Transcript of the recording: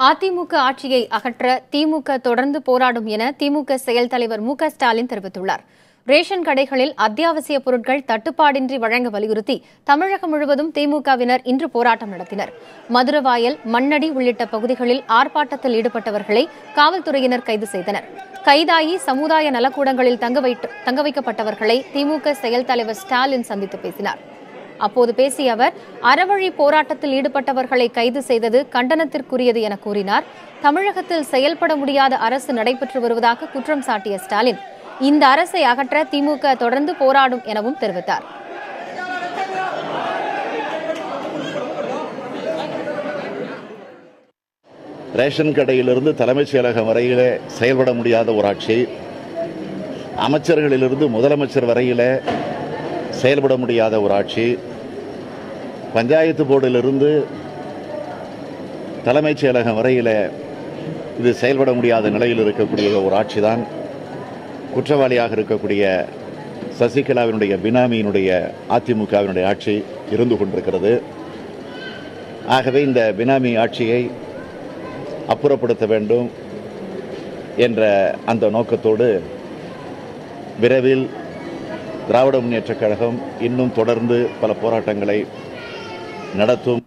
அதிமுக ஆட்சியை அகற்ற திமுக தொடர்ந்து போராடும் என திமுக செயல் தலைவர் மு.க.ஸ்டாலின் தெரிவித்துள்ளார். ரேஷன் கடைகளில் அத்தியாவசிய பொருட்கள் தட்டுப்பாடின்றி வழங்க வலியுறுத்தி தமிழகம் முழுவதும் திமுகவினர் இன்று போராட்டம் நடத்தினர். மதுரவாயல், மண்ணடி உள்ளிட்ட பகுதிகளில் ஆர்ப்பாட்டத்தில் ஈடுபட்டவர்களை காவல்துறையினர் கைது செய்தனர். கைதாகி சமுதாய நலக்கூடங்களில் தங்க வைக்கப்பட்டவர்களை திமுக செயல் தலைவர் ஸ்டாலின் சந்தித்து பேசினார். அப்போது பேசிய அவர், அறவழி போராட்டத்தில் ஈடுபட்டவர்களை கைது செய்தது கண்டனத்திற்குரியது என கூறினார். தமிழகத்தில் செயல்பட முடியாத அரசு நடைபெற்று வருவதாக குற்றம் சாட்டிய ஸ்டாலின், இந்த அரசை அகற்ற திமுக தொடர்ந்து போராடும் எனவும் தெரிவித்தார். ரேஷன் கடையிலிருந்து தலைமைச் செயலகம் வரையிலே செயல்பட முடியாத ஒரு ஆட்சி, அமைச்சர்களிலிருந்து முதலமைச்சர் வரையிலே செயல்பட முடியாத ஒரு ஆட்சி, பஞ்சாயத்து போர்டிலிருந்து தலைமைச் செயலகம் வரையில் இது செயல்பட முடியாத நிலையில் இருக்கக்கூடிய ஒரு ஆட்சி தான் குற்றவாளியாக இருக்கக்கூடிய சசிகலாவினுடைய பினாமியினுடைய அதிமுகவினுடைய ஆட்சி இருந்து கொண்டிருக்கிறது. ஆகவே இந்த பினாமி ஆட்சியை அப்புறப்படுத்த வேண்டும் என்ற அந்த நோக்கத்தோடு விரைவில் திராவிட முன்னேற்றக் கழகம் இன்னும் தொடர்ந்து பல போராட்டங்களை நடத்தும்.